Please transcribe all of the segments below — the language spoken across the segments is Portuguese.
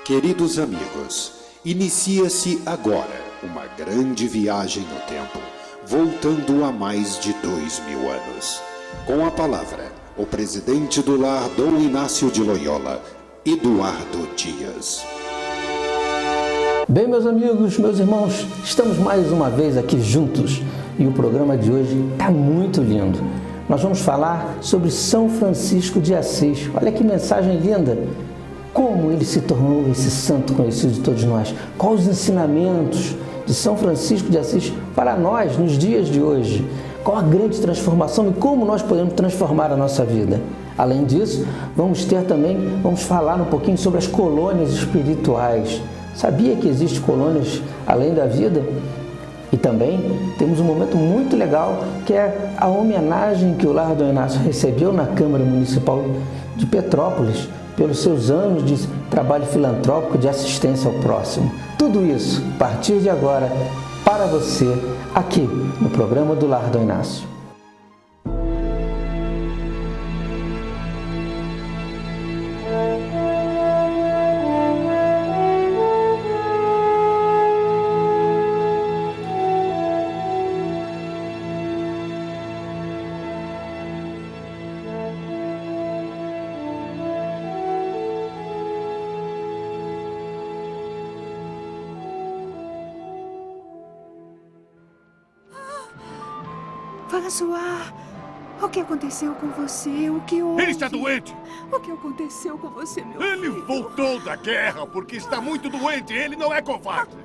Queridos amigos, inicia-se agora uma grande viagem no tempo, voltando a mais de 2000 anos. Com a palavra, o presidente do lar Dom Inácio de Loyola, Eduardo Dias. Bem, meus amigos, meus irmãos, estamos mais uma vez aqui juntos e o programa de hoje está muito lindo. Nós vamos falar sobre São Francisco de Assis. Olha que mensagem linda! Como ele se tornou esse santo conhecido de todos nós? Quais os ensinamentos de São Francisco de Assis para nós nos dias de hoje? Qual a grande transformação e como nós podemos transformar a nossa vida? Além disso, vamos falar um pouquinho sobre as colônias espirituais. Sabia que existem colônias além da vida? E também temos um momento muito legal que é a homenagem que o Lar Dom Inácio recebeu na Câmara Municipal de Petrópolis pelos seus anos de trabalho filantrópico de assistência ao próximo. Tudo isso, a partir de agora, para você, aqui no programa do Lar Dom Inácio. François, o que aconteceu com você? O que houve? Ele está doente! O que aconteceu com você, meu filho? Ele voltou da guerra porque está muito doente. Ele não é covarde.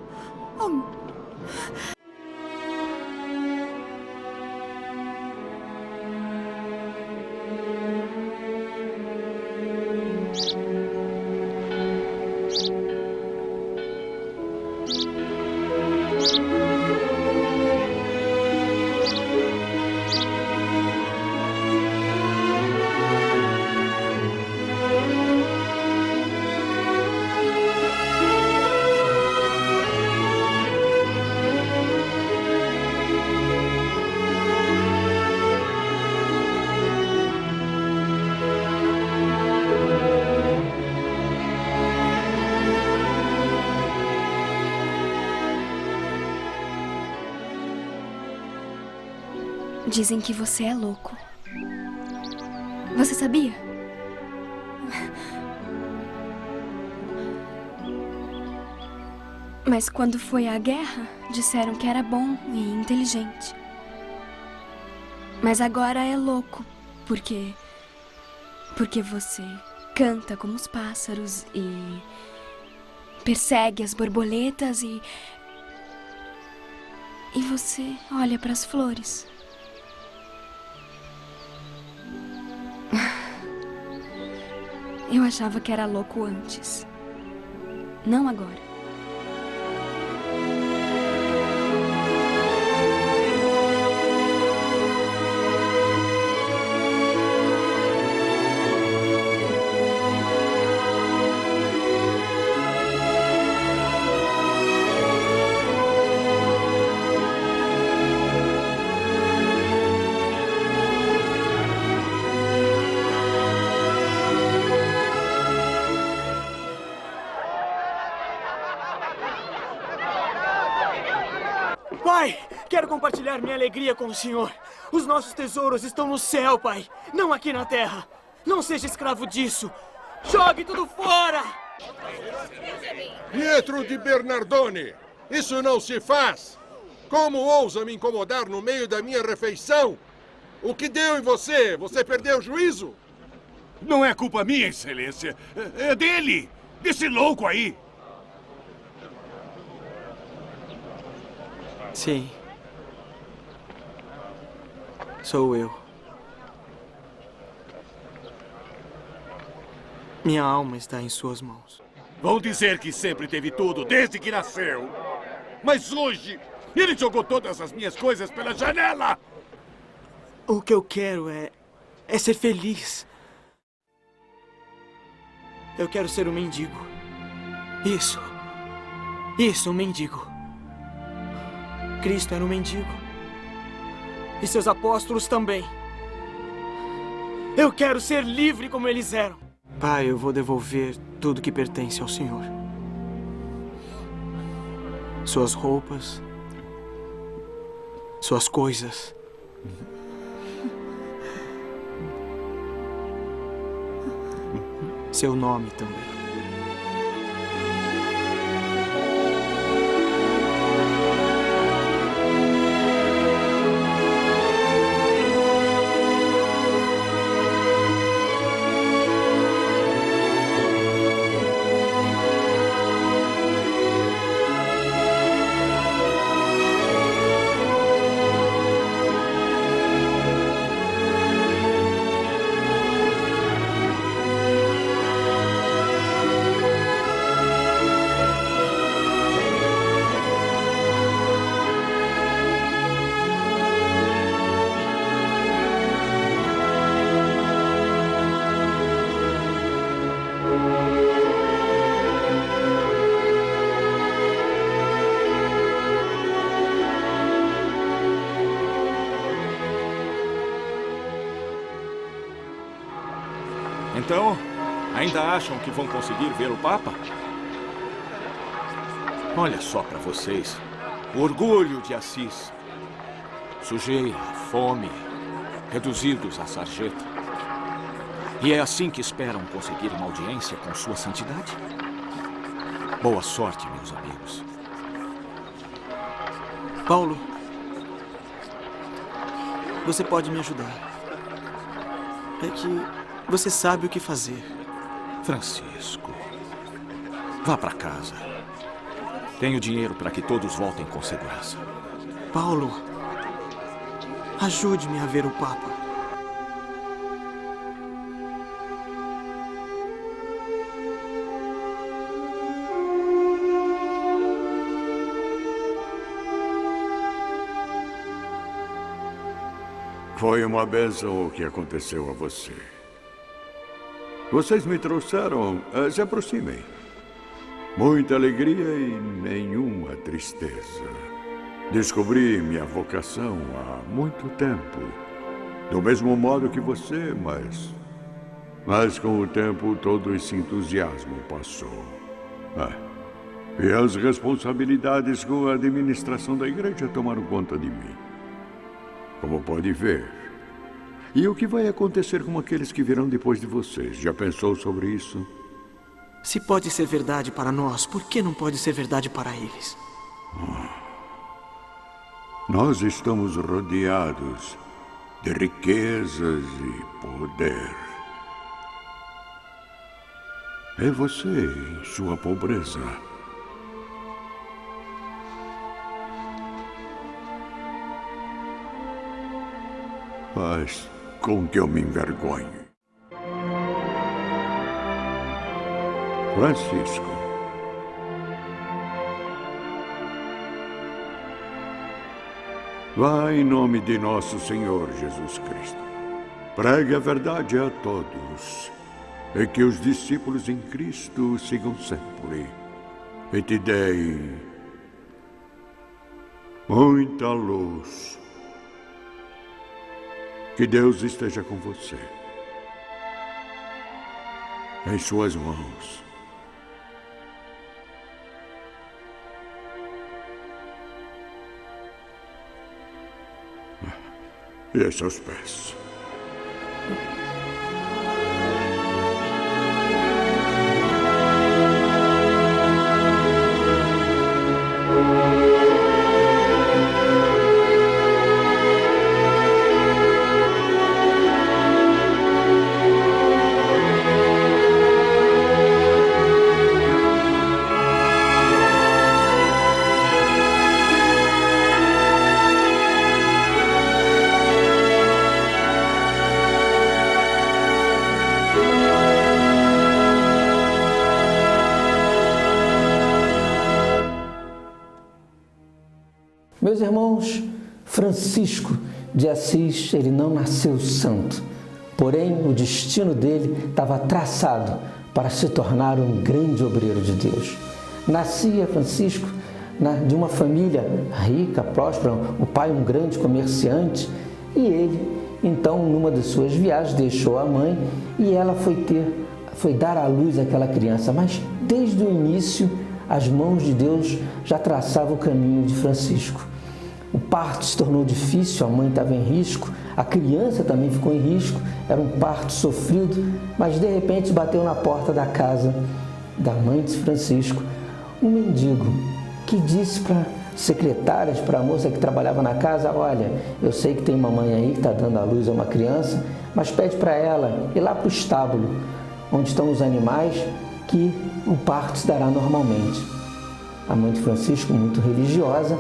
Oh. Dizem que você é louco. Você sabia? Mas quando foi à guerra, disseram que era bom e inteligente. Mas agora é louco, porque você canta como os pássaros e persegue as borboletas e você olha para as flores. Eu achava que era louco antes. Não agora. Pai, quero compartilhar minha alegria com o senhor. Os nossos tesouros estão no céu, pai, não aqui na terra. Não seja escravo disso. Jogue tudo fora! Pietro de Bernardone, isso não se faz! Como ousa me incomodar no meio da minha refeição? O que deu em você? Você perdeu o juízo? Não é culpa minha, excelência. É dele! Desse louco aí! Sim. Sou eu. Minha alma está em suas mãos. Vão dizer que sempre teve tudo, desde que nasceu. Mas hoje, ele jogou todas as minhas coisas pela janela! O que eu quero é ser feliz. Eu quero ser um mendigo. Isso, um mendigo. Cristo era um mendigo. E seus apóstolos também. Eu quero ser livre como eles eram. Pai, eu vou devolver tudo que pertence ao Senhor. suas roupas, suas coisas. Seu nome também. Então, ainda acham que vão conseguir ver o Papa? Olha só para vocês. O orgulho de Assis. Sujeira, fome, reduzidos à sarjeta. E é assim que esperam conseguir uma audiência com sua santidade? Boa sorte, meus amigos. Paulo, você pode me ajudar. É que você sabe o que fazer. Francisco, vá para casa. Tenho dinheiro para que todos voltem com segurança. Paulo, ajude-me a ver o Papa. Foi uma bênção o que aconteceu a você. Vocês me trouxeram... se aproximem. Muita alegria e nenhuma tristeza. Descobri minha vocação há muito tempo. Do mesmo modo que você, mas com o tempo todo esse entusiasmo passou. E as responsabilidades com a administração da igreja tomaram conta de mim. Como pode ver. E o que vai acontecer com aqueles que virão depois de vocês? Já pensou sobre isso? Se pode ser verdade para nós, por que não pode ser verdade para eles? Nós estamos rodeados de riquezas e poder. É você em sua pobreza. Faz com que eu me envergonhe. Francisco. Vá em nome de nosso Senhor Jesus Cristo. Pregue a verdade a todos. E que os discípulos em Cristo sigam sempre. E te deem muita luz. Que Deus esteja com você. Em suas mãos. E a seus pés. Meus irmãos, Francisco de Assis, ele não nasceu santo, porém o destino dele estava traçado para se tornar um grande obreiro de Deus. Nascia Francisco de uma família rica, próspera, o pai um grande comerciante, e ele, então, numa de suas viagens, deixou a mãe e ela foi dar à luz aquela criança, mas desde o início as mãos de Deus já traçavam o caminho de Francisco. O parto se tornou difícil, a mãe estava em risco, a criança também ficou em risco, era um parto sofrido, mas de repente bateu na porta da casa da mãe de Francisco um mendigo que disse para secretárias, para a moça que trabalhava na casa: olha, eu sei que tem uma mãe aí que está dando à luz a uma criança, mas pede para ela ir lá para o estábulo, onde estão os animais, que o parto se dará normalmente. A mãe de Francisco, muito religiosa,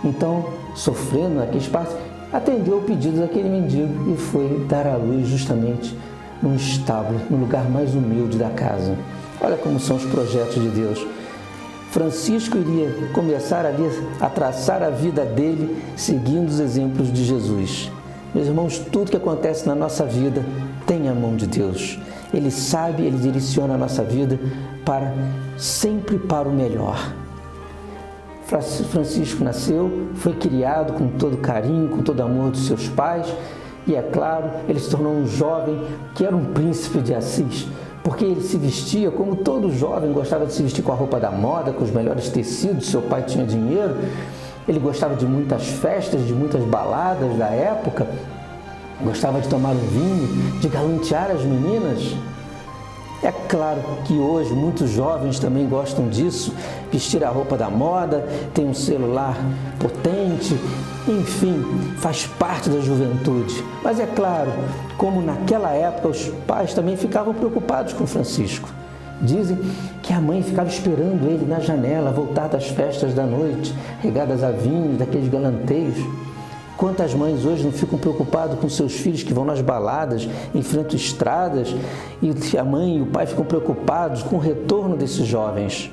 então, sofrendo naquele espaço, atendeu o pedido daquele mendigo e foi dar à luz justamente num estábulo, no lugar mais humilde da casa. Olha como são os projetos de Deus. Francisco iria começar ali a traçar a vida dele seguindo os exemplos de Jesus. Meus irmãos, tudo que acontece na nossa vida tem a mão de Deus. Ele sabe, Ele direciona a nossa vida sempre para o melhor. Francisco nasceu, foi criado com todo carinho, com todo amor dos seus pais e, é claro, ele se tornou um jovem que era um príncipe de Assis, porque ele se vestia como todo jovem, gostava de se vestir com a roupa da moda, com os melhores tecidos, seu pai tinha dinheiro, ele gostava de muitas festas, de muitas baladas da época, gostava de tomar um vinho, de galantear as meninas. É claro que hoje muitos jovens também gostam disso, vestir a roupa da moda, ter um celular potente, enfim, faz parte da juventude. Mas é claro, como naquela época os pais também ficavam preocupados com Francisco. Dizem que a mãe ficava esperando ele na janela, voltar das festas da noite, regadas a vinho, daqueles galanteios. Quantas mães hoje não ficam preocupadas com seus filhos que vão nas baladas, enfrentam estradas, e a mãe e o pai ficam preocupados com o retorno desses jovens.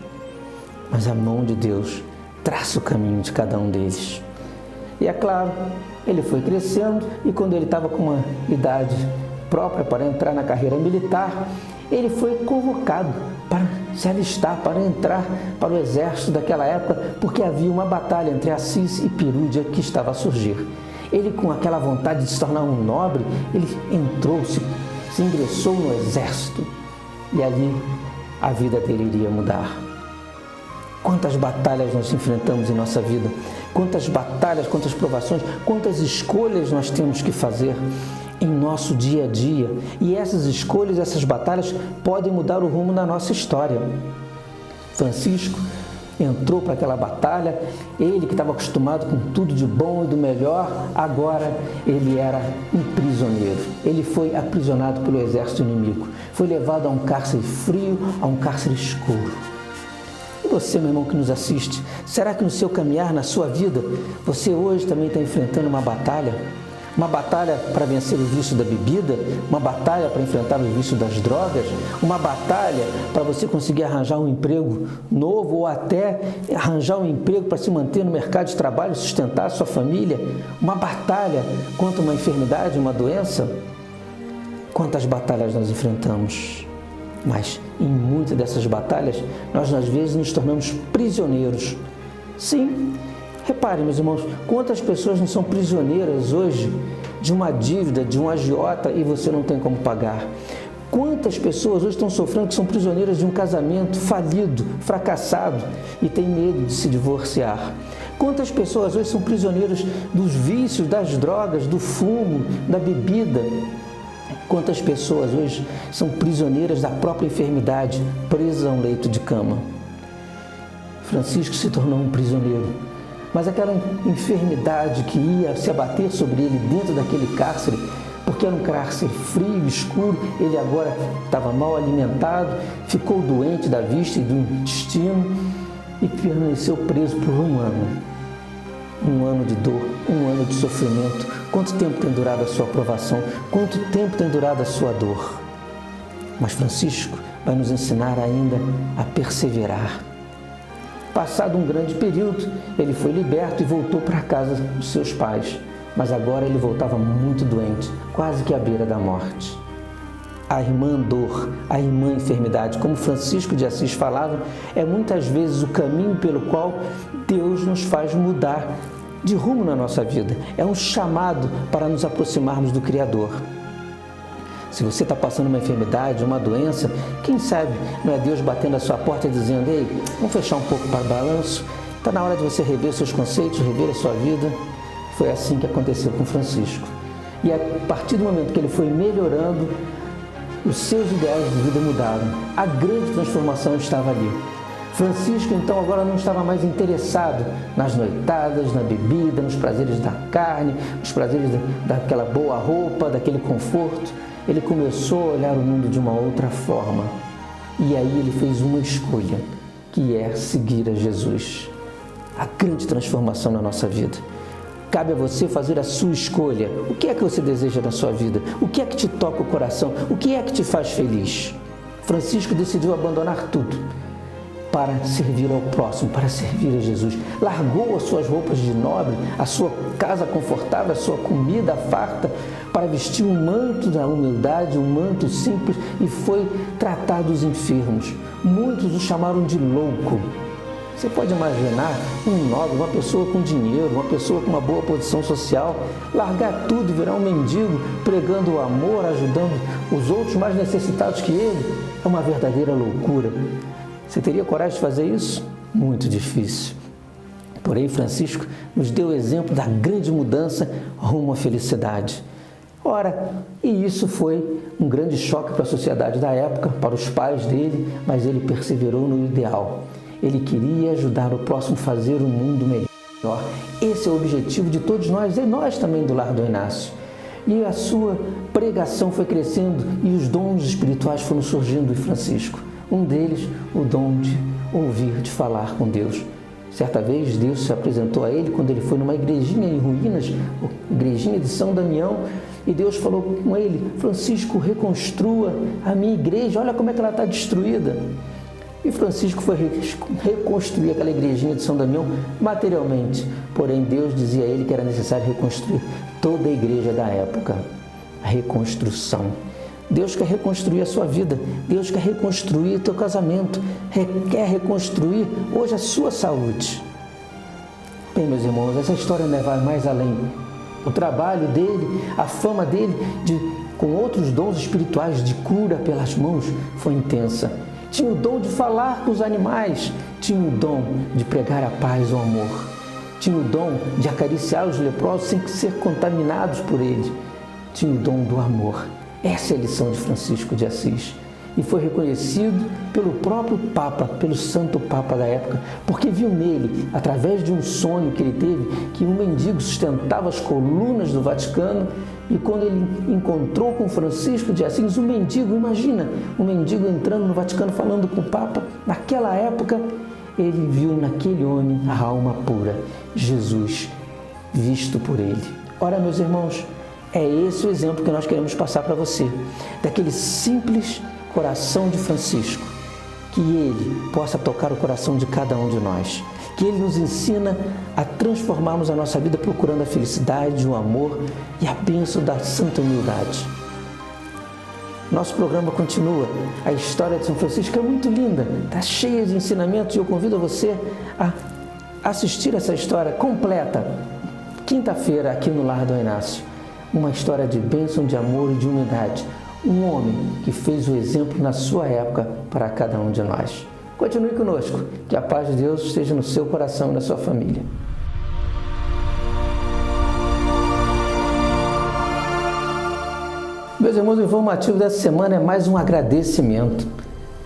Mas a mão de Deus traça o caminho de cada um deles. E é claro, ele foi crescendo e quando ele estava com uma idade própria para entrar na carreira militar, ele foi convocado para se alistar, para entrar para o exército daquela época, porque havia uma batalha entre Assis e Perúdia que estava a surgir. Ele, com aquela vontade de se tornar um nobre, ele entrou, se ingressou no exército e ali a vida dele iria mudar. Quantas batalhas nós enfrentamos em nossa vida, quantas batalhas, quantas provações, quantas escolhas nós temos que fazer em nosso dia a dia. E essas escolhas, essas batalhas podem mudar o rumo da nossa história. Francisco entrou para aquela batalha, ele que estava acostumado com tudo de bom e do melhor, agora ele era um prisioneiro. Ele foi aprisionado pelo exército inimigo, foi levado a um cárcere frio, a um cárcere escuro. E você, meu irmão que nos assiste, será que no seu caminhar, na sua vida, você hoje também está enfrentando uma batalha? Uma batalha para vencer o vício da bebida, uma batalha para enfrentar o vício das drogas, uma batalha para você conseguir arranjar um emprego novo ou até arranjar um emprego para se manter no mercado de trabalho, sustentar a sua família, uma batalha contra uma enfermidade, uma doença. Quantas batalhas nós enfrentamos? Mas em muitas dessas batalhas, nós às vezes nos tornamos prisioneiros. Sim, reparem, meus irmãos, quantas pessoas não são prisioneiras hoje de uma dívida, de um agiota e você não tem como pagar? Quantas pessoas hoje estão sofrendo que são prisioneiras de um casamento falido, fracassado e têm medo de se divorciar? Quantas pessoas hoje são prisioneiras dos vícios, das drogas, do fumo, da bebida? Quantas pessoas hoje são prisioneiras da própria enfermidade, presas a um leito de cama? Francisco se tornou um prisioneiro, mas aquela enfermidade que ia se abater sobre ele dentro daquele cárcere, porque era um cárcere frio, escuro, ele agora estava mal alimentado, ficou doente da vista e do intestino e permaneceu preso por um ano. Um ano de dor, um ano de sofrimento. Quanto tempo tem durado a sua provação? Quanto tempo tem durado a sua dor? Mas Francisco vai nos ensinar ainda a perseverar. Passado um grande período, ele foi liberto e voltou para a casa dos seus pais. Mas agora ele voltava muito doente, quase que à beira da morte. A irmã dor, a irmã enfermidade, como Francisco de Assis falava, é muitas vezes o caminho pelo qual Deus nos faz mudar de rumo na nossa vida. É um chamado para nos aproximarmos do Criador. Se você está passando uma enfermidade, uma doença, quem sabe não é Deus batendo a sua porta e dizendo: ei, vamos fechar um pouco para o balanço? Está na hora de você rever seus conceitos, rever a sua vida. Foi assim que aconteceu com Francisco. E a partir do momento que ele foi melhorando, os seus ideais de vida mudaram. A grande transformação estava ali. Francisco, então, agora não estava mais interessado nas noitadas, na bebida, nos prazeres da carne, nos prazeres daquela boa roupa, daquele conforto. Ele começou a olhar o mundo de uma outra forma. E aí ele fez uma escolha, que é seguir a Jesus. A grande transformação na nossa vida. Cabe a você fazer a sua escolha. O que é que você deseja na sua vida? O que é que te toca o coração? O que é que te faz feliz? Francisco decidiu abandonar tudo para servir ao próximo, para servir a Jesus. Largou as suas roupas de nobre, a sua casa confortável, a sua comida farta, para vestir um manto da humildade, um manto simples, e foi tratar dos enfermos. Muitos o chamaram de louco. Você pode imaginar um nobre, uma pessoa com dinheiro, uma pessoa com uma boa posição social, largar tudo e virar um mendigo, pregando o amor, ajudando os outros mais necessitados que ele? É uma verdadeira loucura. Você teria coragem de fazer isso? Muito difícil. Porém, Francisco nos deu o exemplo da grande mudança rumo à felicidade. Ora, e isso foi um grande choque para a sociedade da época, para os pais dele, mas ele perseverou no ideal. Ele queria ajudar o próximo a fazer um mundo melhor. Esse é o objetivo de todos nós, e nós também do Lar Dom Inácio. E a sua pregação foi crescendo e os dons espirituais foram surgindo em Francisco. Um deles, o dom de ouvir, de falar com Deus. Certa vez, Deus se apresentou a ele quando ele foi numa igrejinha em ruínas, igrejinha de São Damião, e Deus falou com ele: Francisco, reconstrua a minha igreja, olha como é que ela está destruída. E Francisco foi reconstruir aquela igrejinha de São Damião materialmente. Porém, Deus dizia a ele que era necessário reconstruir toda a igreja da época. A reconstrução. Deus quer reconstruir a sua vida. Deus quer reconstruir o teu casamento. Quer reconstruir hoje a sua saúde. Bem, meus irmãos, essa história vai mais além. O trabalho dele, a fama dele com outros dons espirituais de cura pelas mãos foi intensa. Tinha o dom de falar com os animais, tinha o dom de pregar a paz, o amor, tinha o dom de acariciar os leprosos sem ser contaminados por ele, tinha o dom do amor. Essa é a lição de Francisco de Assis. E foi reconhecido pelo próprio Papa, pelo Santo Papa da época, porque viu nele, através de um sonho que ele teve, que um mendigo sustentava as colunas do Vaticano, e quando ele encontrou com Francisco de Assis, um mendigo, imagina, um mendigo entrando no Vaticano falando com o Papa, naquela época, ele viu naquele homem a alma pura, Jesus, visto por ele. Ora, meus irmãos, é esse o exemplo que nós queremos passar para você, daquele simples coração de Francisco, que ele possa tocar o coração de cada um de nós, que ele nos ensina a transformarmos a nossa vida procurando a felicidade, o amor e a bênção da santa humildade. Nosso programa continua. A história de São Francisco é muito linda, está cheia de ensinamentos e eu convido você a assistir essa história completa, quinta-feira, aqui no Lar Dom Inácio. Uma história de bênção, de amor e de humildade. Um homem que fez o exemplo na sua época para cada um de nós. Continue conosco, que a paz de Deus esteja no seu coração e na sua família. Meus irmãos, o informativo dessa semana é mais um agradecimento.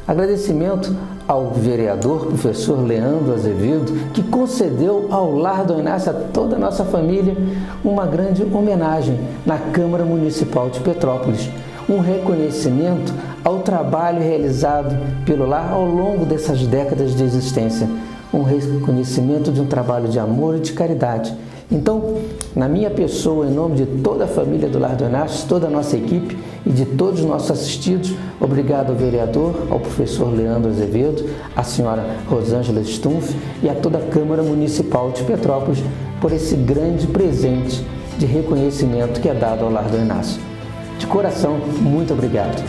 Agradecimento ao vereador, professor Leandro Azevedo, que concedeu ao Lar Dom Inácio, a toda a nossa família, uma grande homenagem na Câmara Municipal de Petrópolis. Um reconhecimento ao trabalho realizado pelo lar ao longo dessas décadas de existência. Um reconhecimento de um trabalho de amor e de caridade. Então, na minha pessoa, em nome de toda a família do Lar Dom Inácio, toda a nossa equipe e de todos os nossos assistidos, obrigado ao vereador, ao professor Leandro Azevedo, à senhora Rosângela Stumpf e a toda a Câmara Municipal de Petrópolis por esse grande presente de reconhecimento que é dado ao Lar Dom Inácio. De coração, muito obrigado.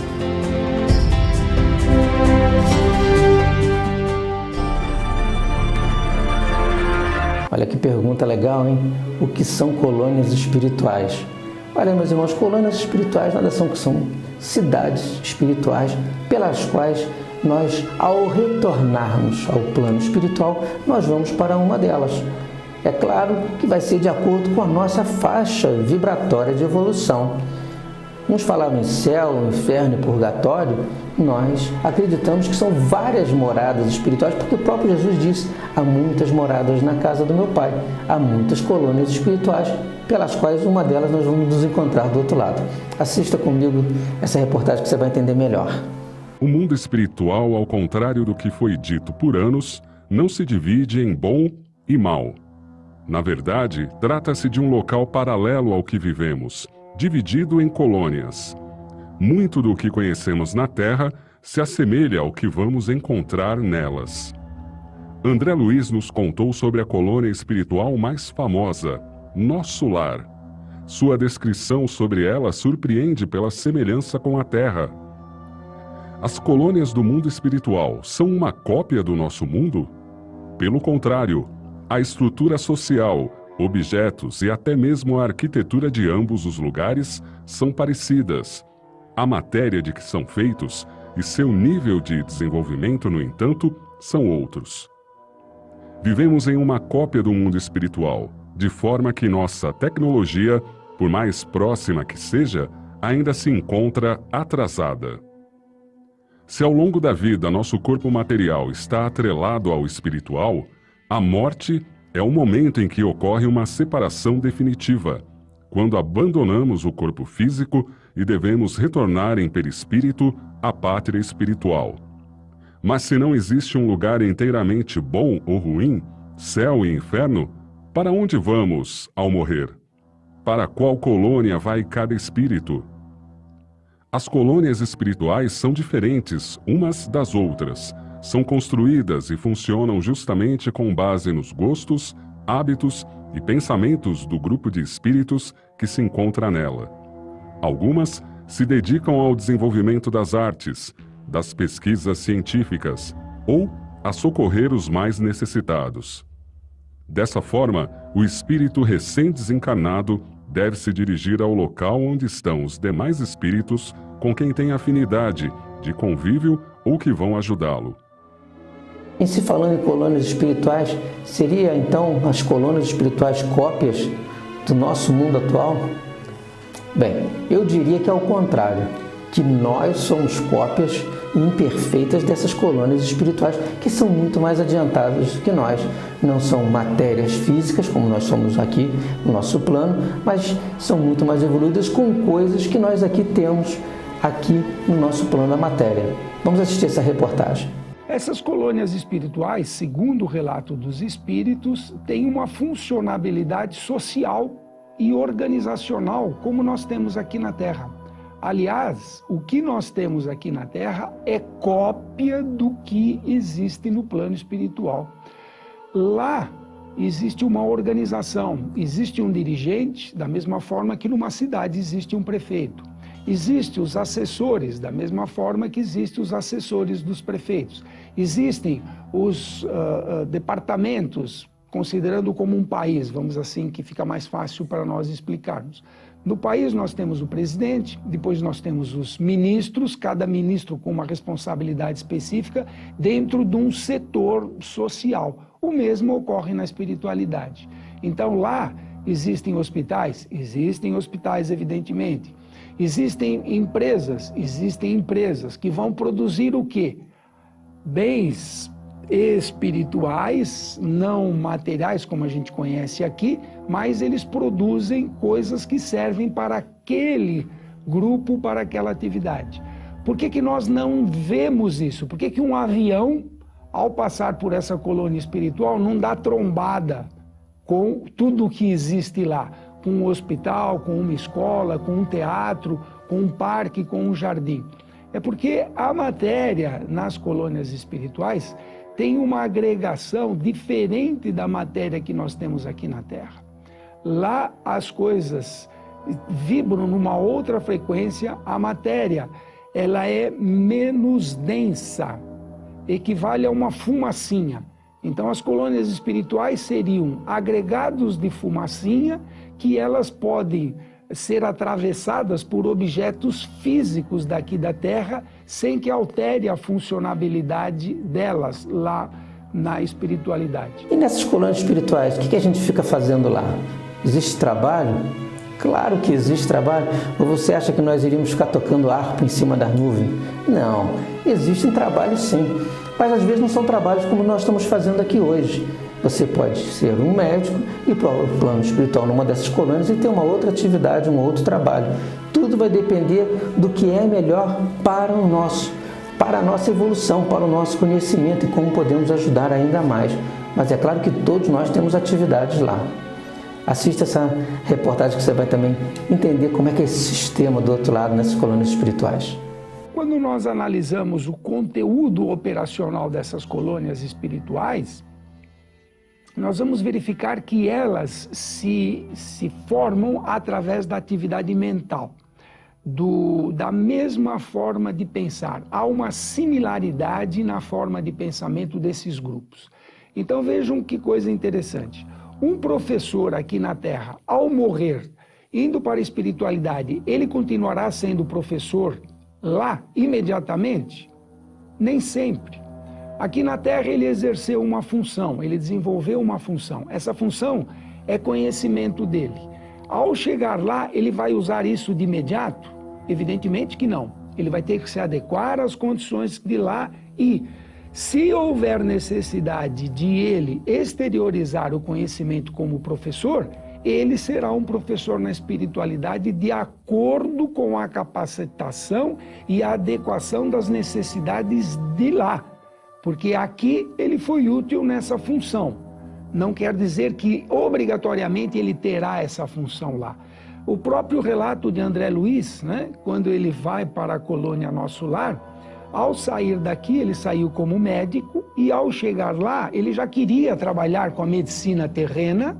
Olha que pergunta legal, hein? O que são colônias espirituais? Olha, meus irmãos, colônias espirituais nada são que são cidades espirituais pelas quais nós, ao retornarmos ao plano espiritual, nós vamos para uma delas. É claro que vai ser de acordo com a nossa faixa vibratória de evolução. Uns falavam em céu, inferno e purgatório. Nós acreditamos que são várias moradas espirituais, porque o próprio Jesus disse: há muitas moradas na casa do meu Pai, há muitas colônias espirituais, pelas quais uma delas nós vamos nos encontrar do outro lado. Assista comigo essa reportagem que você vai entender melhor. O mundo espiritual, ao contrário do que foi dito por anos, não se divide em bom e mal. Na verdade, trata-se de um local paralelo ao que vivemos, dividido em colônias. Muito do que conhecemos na Terra se assemelha ao que vamos encontrar nelas. André Luiz nos contou sobre a colônia espiritual mais famosa, Nosso Lar. Sua descrição sobre ela surpreende pela semelhança com a Terra. As colônias do mundo espiritual são uma cópia do nosso mundo? Pelo contrário, a estrutura social, objetos e até mesmo a arquitetura de ambos os lugares são parecidas. A matéria de que são feitos e seu nível de desenvolvimento, no entanto, são outros. Vivemos em uma cópia do mundo espiritual, de forma que nossa tecnologia, por mais próxima que seja, ainda se encontra atrasada. Se ao longo da vida nosso corpo material está atrelado ao espiritual, a morte é o momento em que ocorre uma separação definitiva, quando abandonamos o corpo físico e devemos retornar em perispírito à pátria espiritual. Mas se não existe um lugar inteiramente bom ou ruim, céu e inferno, para onde vamos ao morrer? Para qual colônia vai cada espírito? As colônias espirituais são diferentes umas das outras. São construídas e funcionam justamente com base nos gostos, hábitos e pensamentos do grupo de espíritos que se encontra nela. Algumas se dedicam ao desenvolvimento das artes, das pesquisas científicas ou a socorrer os mais necessitados. Dessa forma, o espírito recém-desencarnado deve se dirigir ao local onde estão os demais espíritos com quem tem afinidade, de convívio ou que vão ajudá-lo. Em se falando em colônias espirituais, seria então as colônias espirituais cópias do nosso mundo atual? Bem, eu diria que é o contrário, que nós somos cópias imperfeitas dessas colônias espirituais que são muito mais adiantadas que nós. Não são matérias físicas, como nós somos aqui no nosso plano, mas são muito mais evoluídas com coisas que nós aqui temos aqui no nosso plano da matéria. Vamos assistir essa reportagem. Essas colônias espirituais, segundo o relato dos espíritos, têm uma funcionalidade social e organizacional como nós temos aqui na Terra. Aliás, o que nós temos aqui na Terra é cópia do que existe no plano espiritual. Lá existe uma organização, existe um dirigente, da mesma forma que numa cidade existe um prefeito. Existem os assessores, da mesma forma que existem os assessores dos prefeitos. Existem os departamentos, considerando como um país, vamos assim, que fica mais fácil para nós explicarmos. No país nós temos o presidente, depois nós temos os ministros, cada ministro com uma responsabilidade específica dentro de um setor social. O mesmo ocorre na espiritualidade. Então lá existem hospitais evidentemente. Existem empresas que vão produzir o quê? Bens espirituais, não materiais, como a gente conhece aqui, mas eles produzem coisas que servem para aquele grupo, para aquela atividade. Por que nós não vemos isso? Por que um avião, ao passar por essa colônia espiritual, não dá trombada com tudo o que existe lá? Com um hospital, com uma escola, com um teatro, com um parque, com um jardim. É porque a matéria nas colônias espirituais tem uma agregação diferente da matéria que nós temos aqui na Terra. Lá as coisas vibram numa outra frequência, a matéria ela é menos densa, equivale a uma fumacinha. Então as colônias espirituais seriam agregados de fumacinha que elas podem ser atravessadas por objetos físicos daqui da Terra, sem que altere a funcionabilidade delas lá na espiritualidade. E nessas colônias espirituais, o que a gente fica fazendo lá? Existe trabalho? Claro que existe trabalho. Ou você acha que nós iríamos ficar tocando harpa em cima das nuvens? Não, existem trabalhos sim, mas às vezes não são trabalhos como nós estamos fazendo aqui hoje. Você pode ser um médico e ir para o plano espiritual numa dessas colônias e ter uma outra atividade, um outro trabalho. Tudo vai depender do que é melhor para a nossa evolução, para o nosso conhecimento e como podemos ajudar ainda mais. Mas é claro que todos nós temos atividades lá. Assista essa reportagem que você vai também entender como é que é esse sistema do outro lado nessas colônias espirituais. Quando nós analisamos o conteúdo operacional dessas colônias espirituais, nós vamos verificar que elas se formam através da atividade mental, da mesma forma de pensar. Há uma similaridade na forma de pensamento desses grupos. Então vejam que coisa interessante. Um professor aqui na Terra, ao morrer, indo para a espiritualidade, ele continuará sendo professor lá imediatamente? Nem sempre. Aqui na Terra ele exerceu uma função, ele desenvolveu uma função. Essa função é conhecimento dele. Ao chegar lá, ele vai usar isso de imediato? Evidentemente que não. Ele vai ter que se adequar às condições de lá e, se houver necessidade de ele exteriorizar o conhecimento como professor, ele será um professor na espiritualidade de acordo com a capacitação e a adequação das necessidades de lá. Porque aqui ele foi útil nessa função. Não quer dizer que obrigatoriamente ele terá essa função lá. O próprio relato de André Luiz, né, quando ele vai para a colônia Nosso Lar, ao sair daqui ele saiu como médico e ao chegar lá ele já queria trabalhar com a medicina terrena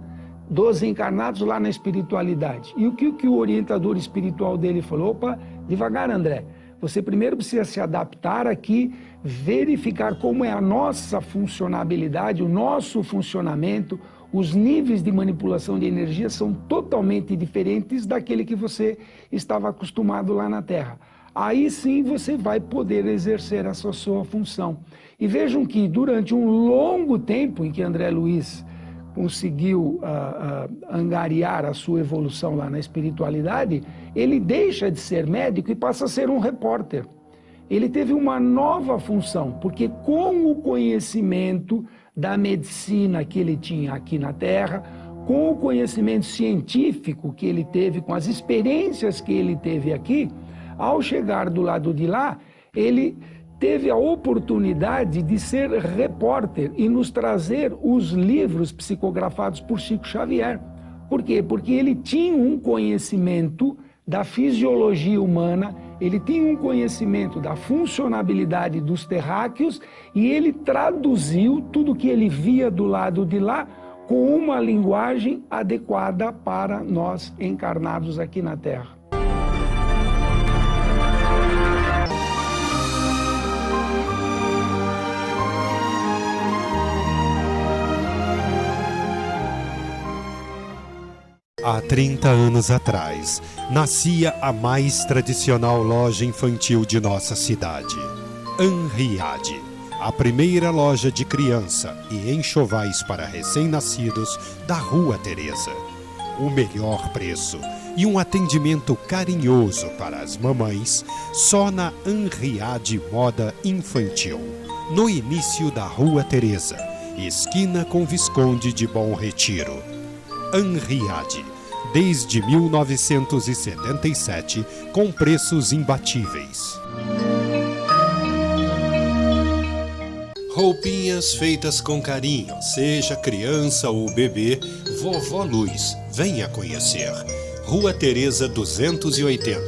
dos encarnados lá na espiritualidade. E o que o orientador espiritual dele falou? Opa, devagar, André. Você primeiro precisa se adaptar aqui, verificar como é a nossa funcionabilidade, o nosso funcionamento. Os níveis de manipulação de energia são totalmente diferentes daquele que você estava acostumado lá na Terra. Aí sim você vai poder exercer essa sua função. E vejam que durante um longo tempo em que André Luiz conseguiu angariar a sua evolução lá na espiritualidade, ele deixa de ser médico e passa a ser um repórter. Ele teve uma nova função, porque com o conhecimento da medicina que ele tinha aqui na Terra, com o conhecimento científico que ele teve, com as experiências que ele teve aqui, ao chegar do lado de lá, ele teve a oportunidade de ser repórter e nos trazer os livros psicografados por Chico Xavier. Por quê? Porque ele tinha um conhecimento da fisiologia humana, ele tinha um conhecimento da funcionabilidade dos terráqueos e ele traduziu tudo que ele via do lado de lá com uma linguagem adequada para nós encarnados aqui na Terra. Há 30 anos atrás, nascia a mais tradicional loja infantil de nossa cidade, Anriade, a primeira loja de criança e enxovais para recém-nascidos da Rua Teresa. O melhor preço e um atendimento carinhoso para as mamães só na Anriade Moda Infantil, no início da Rua Teresa, esquina com Visconde de Bom Retiro. Anriade, desde 1977, com preços imbatíveis. Roupinhas feitas com carinho, seja criança ou bebê, Vovó Luz, venha conhecer. Rua Teresa 280,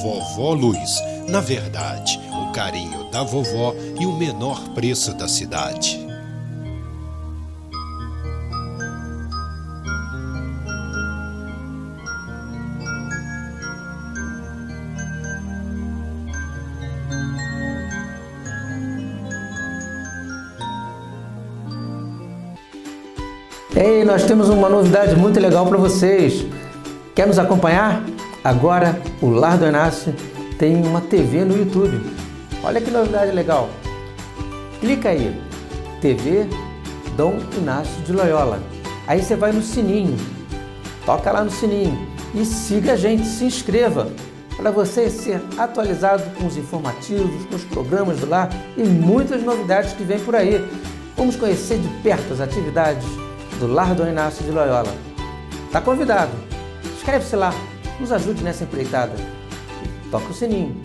Vovó Luz, na verdade, o carinho da vovó e o menor preço da cidade. Ei, nós temos uma novidade muito legal para vocês. Quer nos acompanhar? Agora o Lar Dom Inácio tem uma TV no YouTube. Olha que novidade legal. Clica aí, TV Dom Inácio de Loyola. Aí você vai no sininho, toca lá no sininho e siga a gente, se inscreva para você ser atualizado com os informativos, com os programas do lar e muitas novidades que vem por aí. Vamos conhecer de perto as atividades do Lar Dom Inácio de Loyola. Tá convidado. Inscreve-se lá, nos ajude nessa empreitada. Toca o sininho.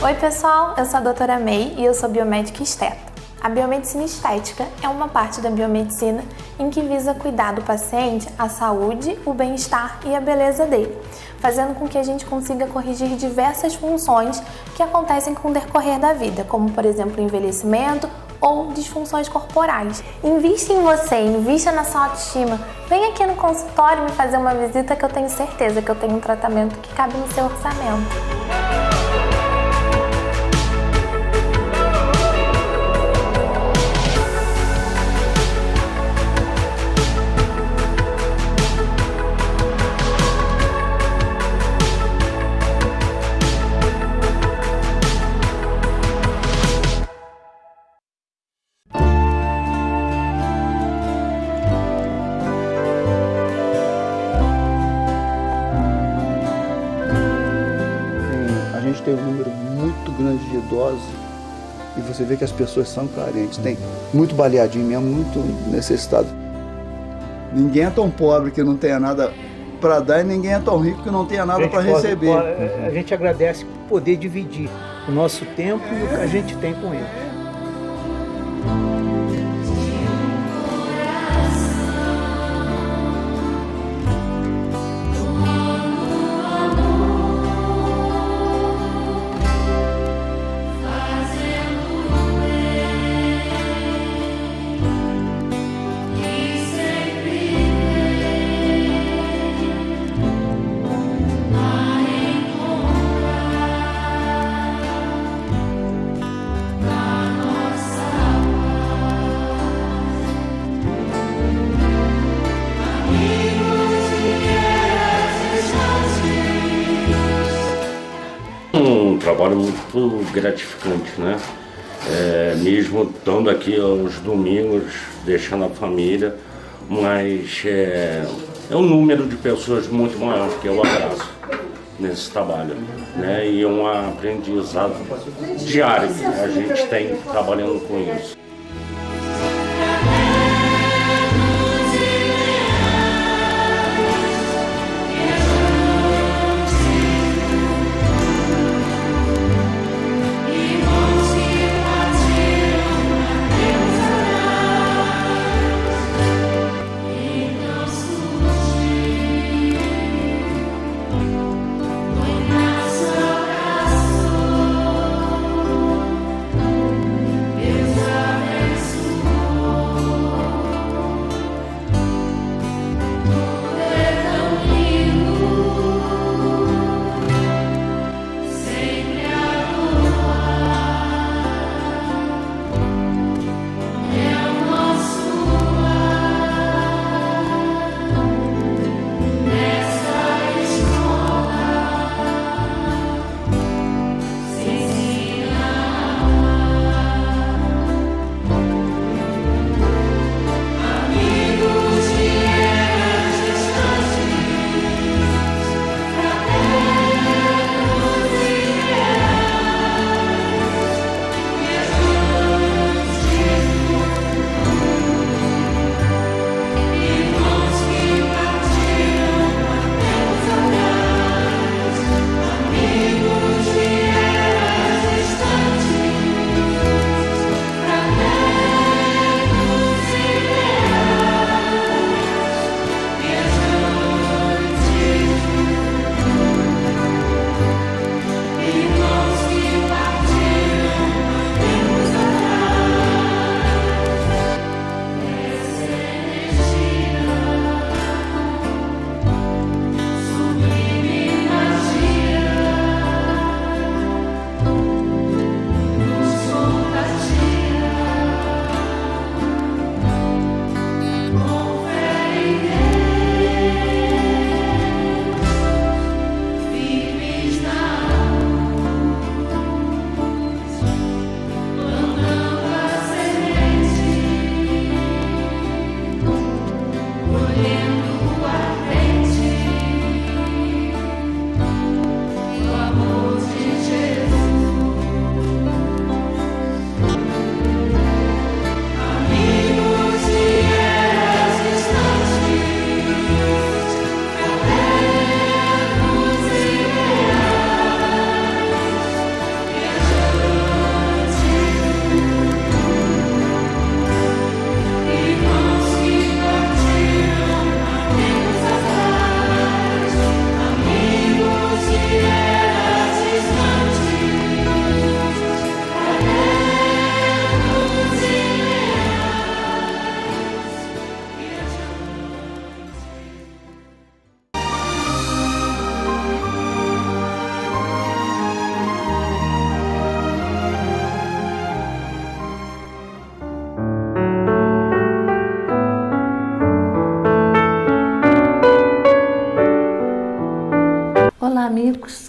Oi pessoal, eu sou a doutora May e eu sou biomédica esteta. A biomedicina estética é uma parte da biomedicina em que visa cuidar do paciente, a saúde, o bem-estar e a beleza dele, fazendo com que a gente consiga corrigir diversas funções que acontecem com o decorrer da vida, como por exemplo o envelhecimento ou disfunções corporais. Invista em você, invista na sua autoestima. Vem aqui no consultório me fazer uma visita que eu tenho certeza que eu tenho um tratamento que cabe no seu orçamento. A gente tem um número muito grande de idosos e você vê que as pessoas são carentes, tem muito baleadinho mesmo, muito necessitado. Ninguém é tão pobre que não tenha nada para dar e ninguém é tão rico que não tenha nada para receber. A gente agradece por poder dividir o nosso tempo e o que a gente tem com ele. Um trabalho muito gratificante, né? Mesmo estando aqui aos domingos, deixando a família, mas é um número de pessoas muito maior que eu abraço nesse trabalho, né? E é um aprendizado diário que a gente tem trabalhando com isso. Deus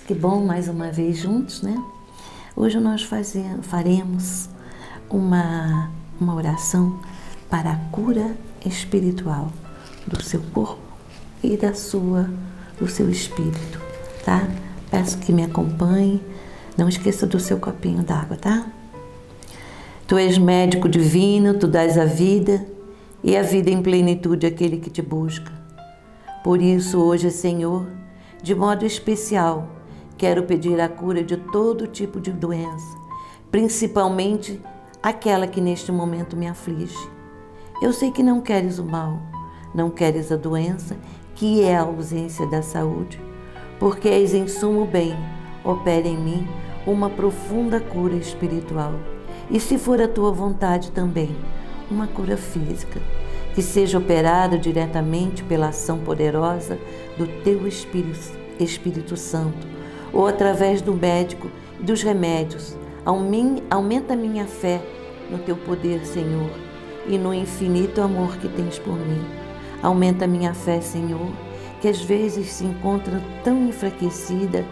Que bom mais uma vez juntos, né? Hoje nós faremos uma oração para a cura espiritual do seu corpo e do seu espírito, tá? Peço que me acompanhe. Não esqueça do seu copinho d'água, tá? Tu és médico divino, tu dás a vida e a vida em plenitude àquele que te busca. Por isso, hoje, Senhor, de modo especial, quero pedir a cura de todo tipo de doença, principalmente aquela que neste momento me aflige. Eu sei que não queres o mal, não queres a doença, que é a ausência da saúde, porque és em sumo bem, opera em mim uma profunda cura espiritual. E se for a tua vontade também, uma cura física, que seja operada diretamente pela ação poderosa do teu Espírito Santo, ou através do médico e dos remédios. Aumenta a minha fé no teu poder, Senhor, e no infinito amor que tens por mim. Aumenta a minha fé, Senhor, que às vezes se encontra tão enfraquecida.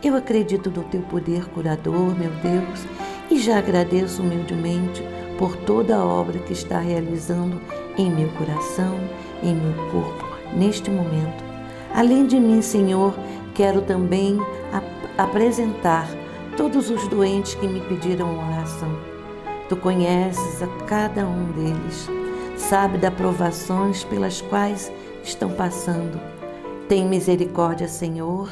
Eu acredito no teu poder curador, meu Deus, e já agradeço humildemente por toda a obra que está realizando em meu coração, em meu corpo, neste momento. Além de mim, Senhor, quero também apresentar todos os doentes que me pediram oração. Tu conheces a cada um deles, sabe das provações pelas quais estão passando. Tem misericórdia, Senhor.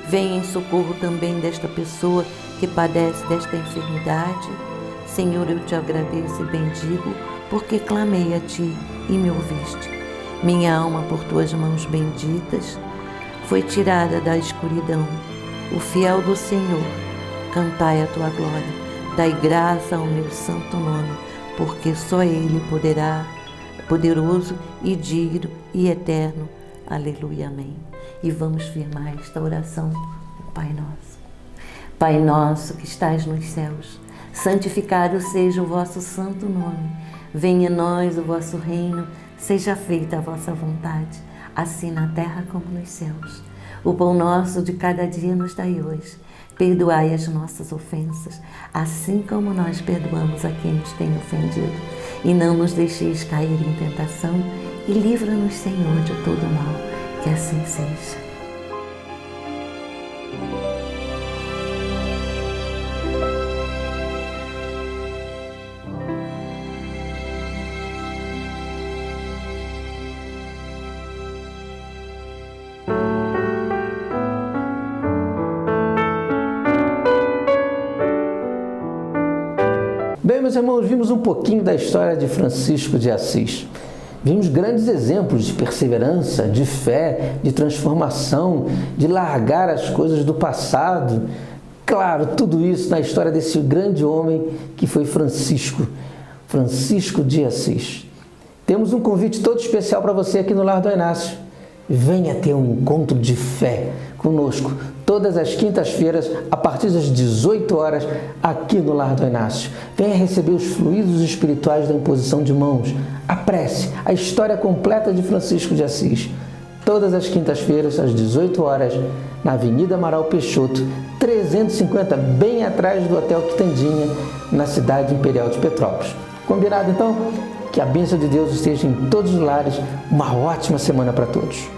Venha em socorro também desta pessoa que padece desta enfermidade. Senhor, eu te agradeço e bendigo, porque clamei a Ti e me ouviste. Minha alma, por Tuas mãos benditas, foi tirada da escuridão. O fiel do Senhor, cantai a Tua glória. Dai graça ao meu santo nome, porque só Ele poderoso e digno e eterno. Aleluia, amém. E vamos firmar esta oração, Pai Nosso. Pai nosso que estás nos céus, santificado seja o vosso santo nome. Venha a nós o vosso reino, seja feita a vossa vontade, assim na terra como nos céus. O pão nosso de cada dia nos dai hoje. Perdoai as nossas ofensas, assim como nós perdoamos a quem nos tem ofendido. E não nos deixeis cair em tentação, e livra-nos, Senhor, de todo mal. Que assim seja. Bem, meus irmãos, vimos um pouquinho da história de Francisco de Assis. Vimos grandes exemplos de perseverança, de fé, de transformação, de largar as coisas do passado. Claro, tudo isso na história desse grande homem que foi Francisco de Assis. Temos um convite todo especial para você aqui no Lar do Inácio. Venha ter um encontro de fé conosco todas as quintas-feiras, a partir das 18 horas, aqui no Lar do Inácio. Venha receber os fluidos espirituais da imposição de mãos, a prece, a história completa de Francisco de Assis. Todas as quintas-feiras, às 18 horas, na Avenida Amaral Peixoto, 350, bem atrás do Hotel Quitandinha, na cidade imperial de Petrópolis. Combinado, então? Que a bênção de Deus esteja em todos os lares. Uma ótima semana para todos.